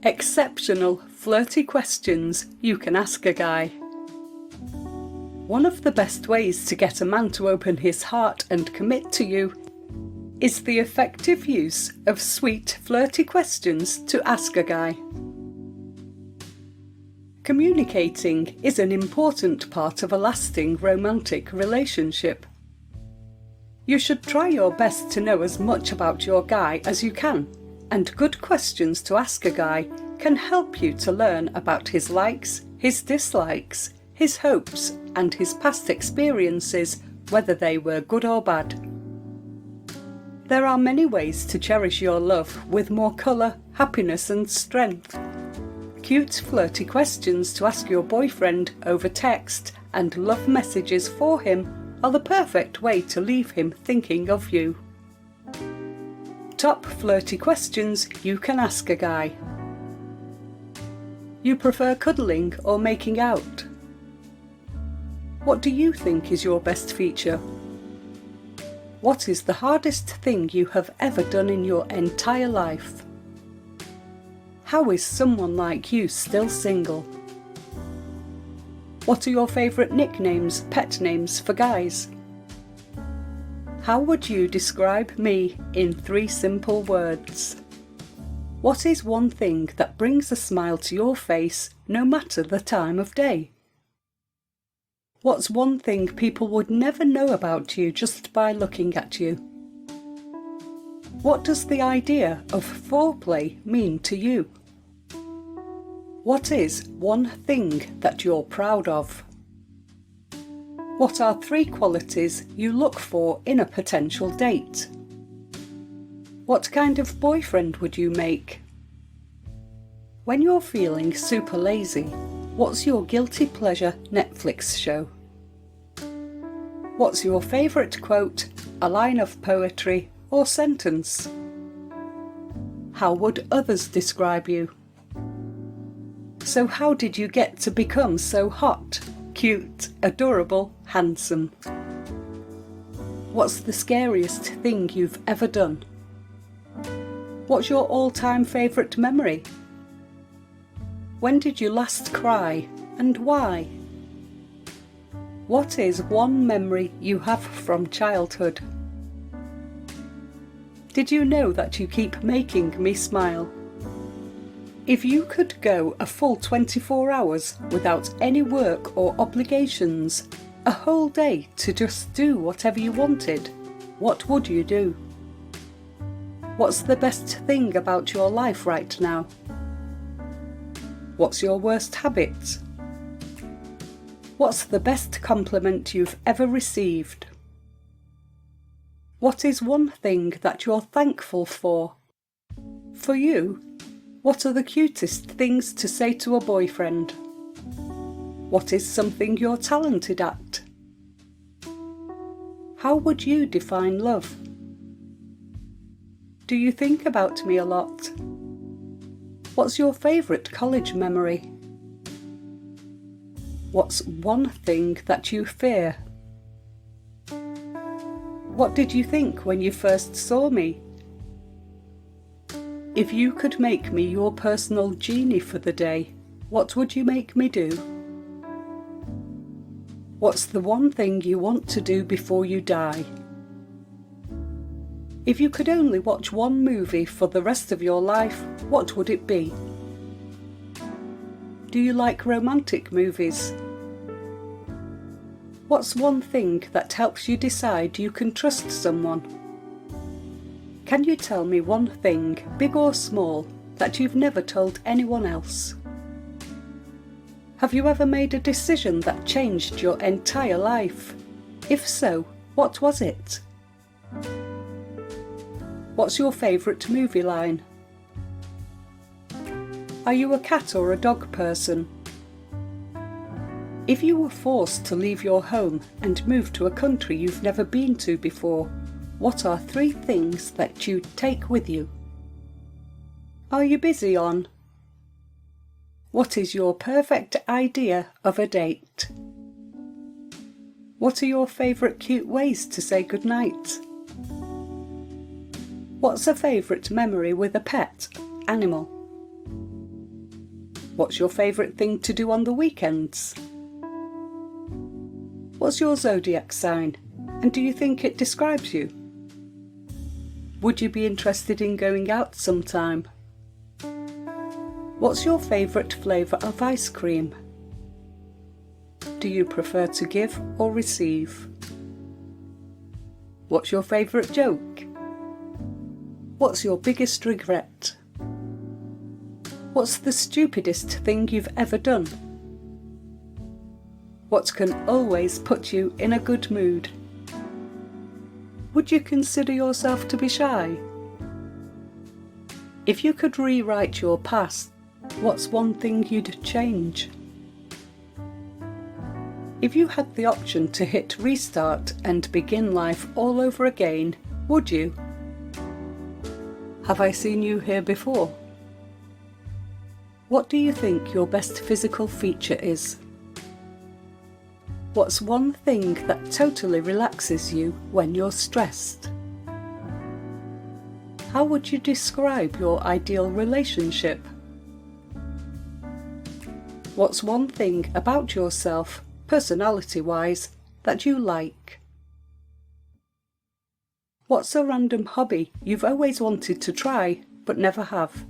Exceptional, flirty questions you can ask a guy. One of the best ways to get a man to open his heart and commit to you is the effective use of sweet, flirty questions to ask a guy. Communicating is an important part of a lasting romantic relationship. You should try your best to know as much about your guy as you can, and good questions to ask a guy can help you to learn about his likes, his dislikes, his hopes, and his past experiences, whether they were good or bad. There are many ways to cherish your love with more colour, happiness and strength. Cute, flirty questions to ask your boyfriend over text and love messages for him are the perfect way to leave him thinking of you. Top flirty questions you can ask a guy. You prefer cuddling or making out? What do you think is your best feature? What is the hardest thing you have ever done in your entire life? How is someone like you still single? What are your favourite nicknames, pet names for guys? How would you describe me in 3 simple words? What is one thing that brings a smile to your face no matter the time of day? What's one thing people would never know about you just by looking at you? What does the idea of foreplay mean to you? What is one thing that you're proud of? What are 3 qualities you look for in a potential date? What kind of boyfriend would you make? When you're feeling super lazy, what's your guilty pleasure Netflix show? What's your favourite quote, a line of poetry or sentence? How would others describe you? So how did you get to become so hot, cute, adorable, handsome? What's the scariest thing you've ever done? What's your all-time favourite memory? When did you last cry, and why? What is one memory you have from childhood? Did you know that you keep making me smile? If you could go a full 24 hours without any work or obligations, a whole day to just do whatever you wanted, what would you do? What's the best thing about your life right now? What's your worst habit? What's the best compliment you've ever received? What is one thing that you're thankful for? For you, what are the cutest things to say to a boyfriend? What is something you're talented at? How would you define love? Do you think about me a lot? What's your favourite college memory? What's one thing that you fear? What did you think when you first saw me? If you could make me your personal genie for the day, what would you make me do? What's the one thing you want to do before you die? If you could only watch one movie for the rest of your life, what would it be? Do you like romantic movies? What's one thing that helps you decide you can trust someone? Can you tell me one thing, big or small, that you've never told anyone else? Have you ever made a decision that changed your entire life? If so, what was it? What's your favourite movie line? Are you a cat or a dog person? If you were forced to leave your home and move to a country you've never been to before, what are 3 things that you'd take with you? Are you busy on? What is your perfect idea of a date? What are your favourite cute ways to say goodnight? What's a favourite memory with a pet, animal? What's your favourite thing to do on the weekends? What's your zodiac sign, and do you think it describes you? Would you be interested in going out sometime? What's your favourite flavour of ice cream? Do you prefer to give or receive? What's your favourite joke? What's your biggest regret? What's the stupidest thing you've ever done? What can always put you in a good mood? Would you consider yourself to be shy? If you could rewrite your past, what's one thing you'd change? If you had the option to hit restart and begin life all over again, would you? Have I seen you here before? What do you think your best physical feature is? What's one thing that totally relaxes you when you're stressed? How would you describe your ideal relationship? What's one thing about yourself, personality-wise, that you like? What's a random hobby you've always wanted to try but never have?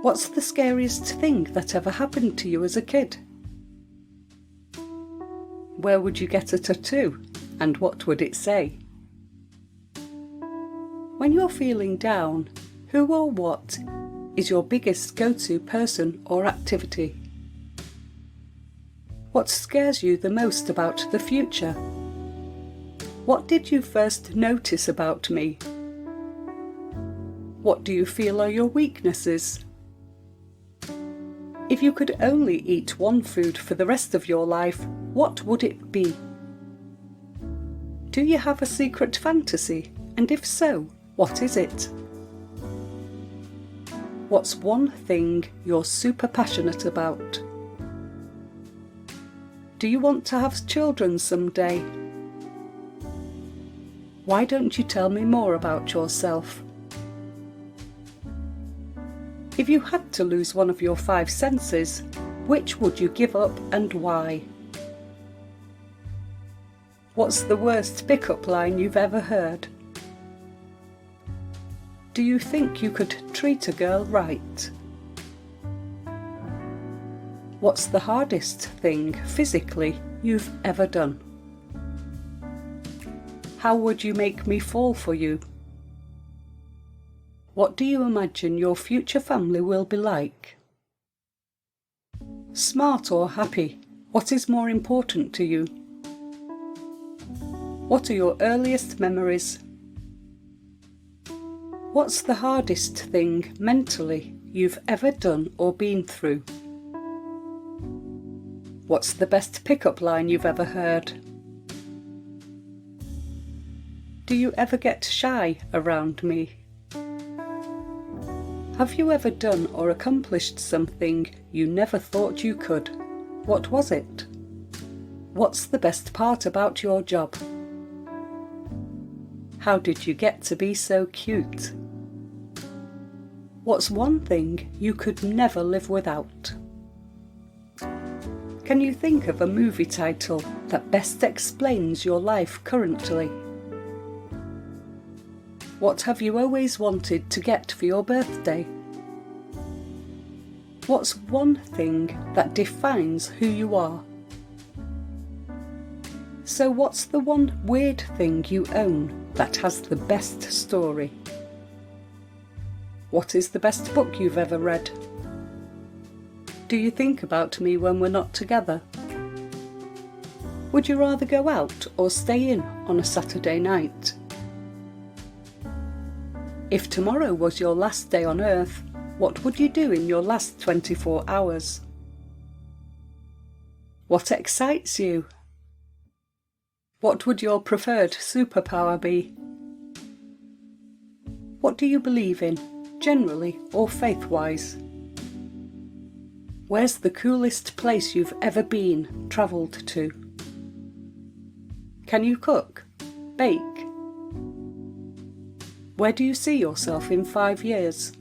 What's the scariest thing that ever happened to you as a kid? Where would you get a tattoo, and what would it say? When you're feeling down, who or what is your biggest go-to person or activity? What scares you the most about the future? What did you first notice about me? What do you feel are your weaknesses? If you could only eat one food for the rest of your life, what would it be? Do you have a secret fantasy? And if so, what is it? What's one thing you're super passionate about? Do you want to have children someday? Why don't you tell me more about yourself? If you had to lose one of your 5 senses, which would you give up and why? What's the worst pickup line you've ever heard? Do you think you could treat a girl right? What's the hardest thing, physically, you've ever done? How would you make me fall for you? What do you imagine your future family will be like? Smart or happy, what is more important to you? What are your earliest memories? What's the hardest thing, mentally, you've ever done or been through? What's the best pickup line you've ever heard? Do you ever get shy around me? Have you ever done or accomplished something you never thought you could? What was it? What's the best part about your job? How did you get to be so cute? What's one thing you could never live without? Can you think of a movie title that best explains your life currently? What have you always wanted to get for your birthday? What's one thing that defines who you are? So what's the one weird thing you own that has the best story? What is the best book you've ever read? Do you think about me when we're not together? Would you rather go out or stay in on a Saturday night? If tomorrow was your last day on Earth, what would you do in your last 24 hours? What excites you? What would your preferred superpower be? What do you believe in, generally or faith-wise? Where's the coolest place you've ever been, travelled to? Can you cook? Bake? Where do you see yourself in 5 years?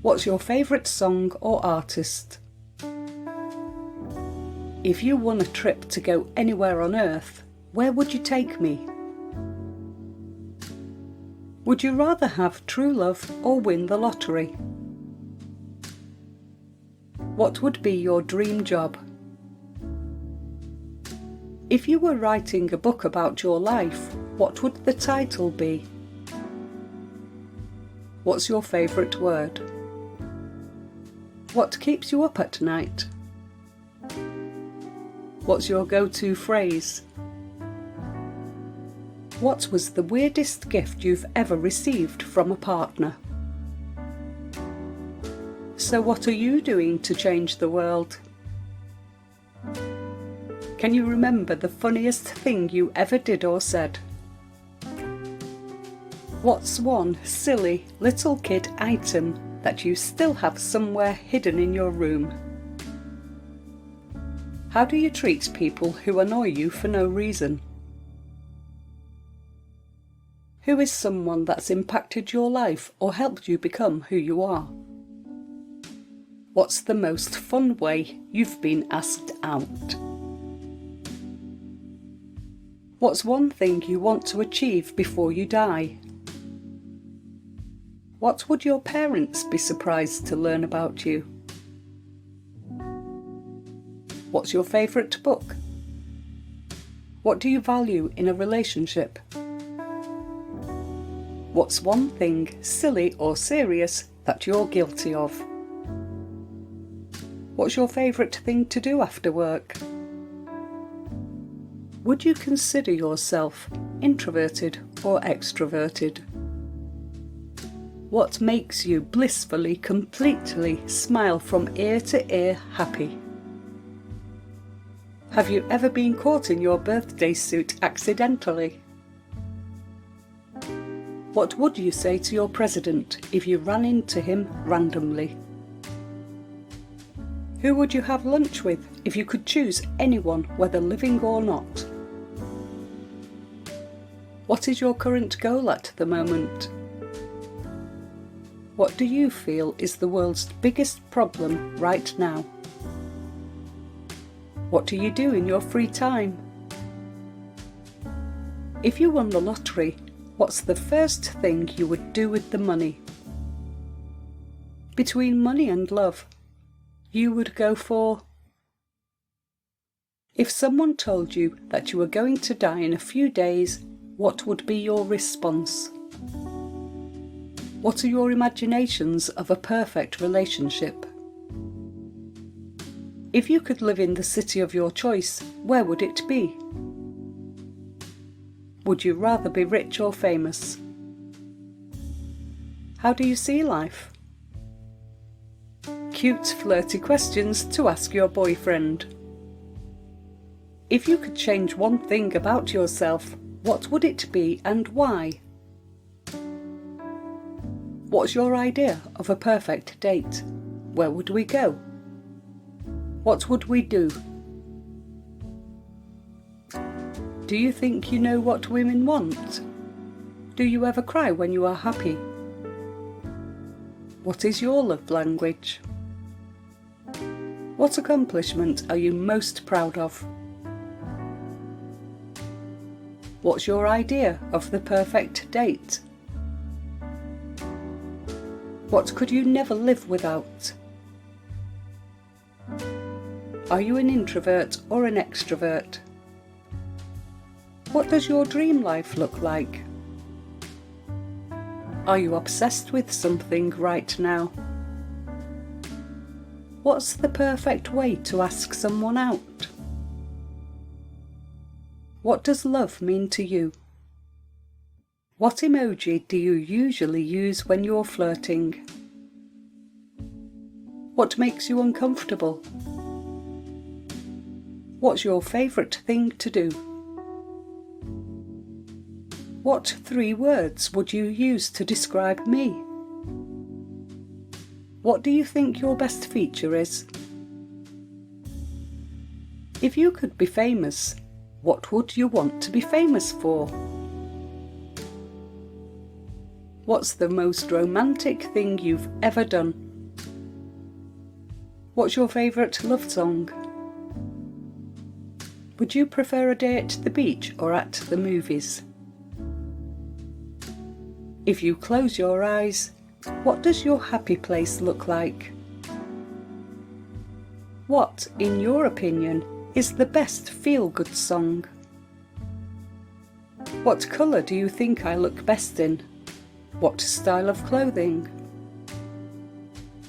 What's your favourite song or artist? If you won a trip to go anywhere on earth, where would you take me? Would you rather have true love or win the lottery? What would be your dream job? If you were writing a book about your life, what would the title be? What's your favourite word? What keeps you up at night? What's your go-to phrase? What was the weirdest gift you've ever received from a partner? So what are you doing to change the world? Can you remember the funniest thing you ever did or said? What's one silly little kid item that you still have somewhere hidden in your room? How do you treat people who annoy you for no reason? Who is someone that's impacted your life or helped you become who you are? What's the most fun way you've been asked out? What's one thing you want to achieve before you die? What would your parents be surprised to learn about you? What's your favourite book? What do you value in a relationship? What's one thing, silly or serious, that you're guilty of? What's your favourite thing to do after work? Would you consider yourself introverted or extroverted? What makes you blissfully, completely smile from ear to ear happy? Have you ever been caught in your birthday suit accidentally? What would you say to your president if you ran into him randomly? Who would you have lunch with if you could choose anyone, whether living or not? What is your current goal at the moment? What do you feel is the world's biggest problem right now? What do you do in your free time? If you won the lottery, what's the first thing you would do with the money? Between money and love, you would go for... If someone told you that you were going to die in a few days, what would be your response? What are your imaginations of a perfect relationship? If you could live in the city of your choice, where would it be? Would you rather be rich or famous? How do you see life? Cute, flirty questions to ask your boyfriend. If you could change one thing about yourself, what would it be and why? What's your idea of a perfect date? Where would we go? What would we do? Do you think you know what women want? Do you ever cry when you are happy? What is your love language? What accomplishment are you most proud of? What's your idea of the perfect date? What could you never live without? Are you an introvert or an extrovert? What does your dream life look like? Are you obsessed with something right now? What's the perfect way to ask someone out? What does love mean to you? What emoji do you usually use when you're flirting? What makes you uncomfortable? What's your favourite thing to do? What 3 words would you use to describe me? What do you think your best feature is? If you could be famous, what would you want to be famous for? What's the most romantic thing you've ever done? What's your favourite love song? Would you prefer a day at the beach or at the movies? If you close your eyes, what does your happy place look like? What, in your opinion, is the best feel-good song? What colour do you think I look best in? What style of clothing?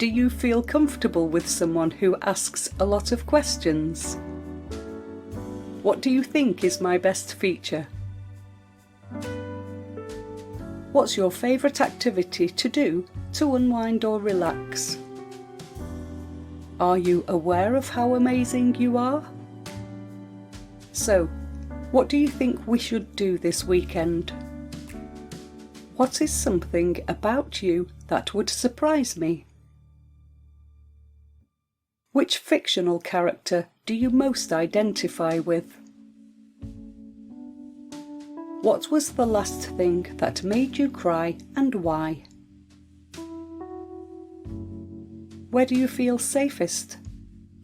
Do you feel comfortable with someone who asks a lot of questions? What do you think is my best feature? What's your favourite activity to do to unwind or relax? Are you aware of how amazing you are? So, what do you think we should do this weekend? What is something about you that would surprise me? Which fictional character do you most identify with? What was the last thing that made you cry and why? Where do you feel safest?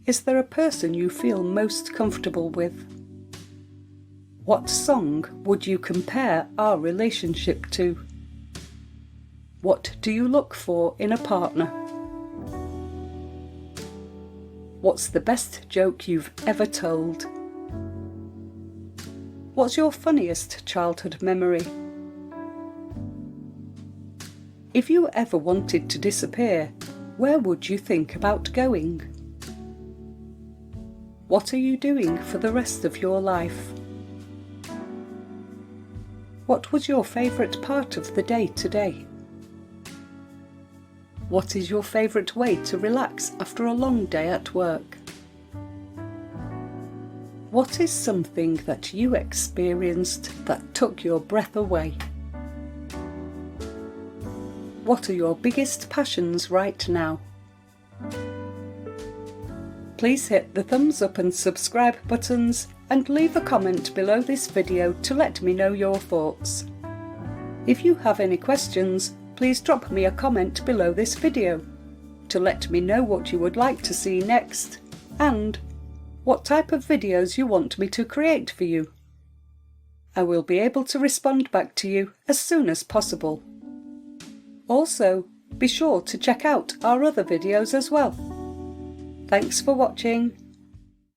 Is there a person you feel most comfortable with? What song would you compare our relationship to? What do you look for in a partner? What's the best joke you've ever told? What's your funniest childhood memory? If you ever wanted to disappear, where would you think about going? What are you doing for the rest of your life? What was your favourite part of the day today? What is your favourite way to relax after a long day at work? What is something that you experienced that took your breath away? What are your biggest passions right now? Please hit the thumbs up and subscribe buttons and leave a comment below this video to let me know your thoughts. If you have any questions, please drop me a comment below this video to let me know what you would like to see next and what type of videos you want me to create for you. I will be able to respond back to you as soon as possible. Also, be sure to check out our other videos as well. Thanks for watching.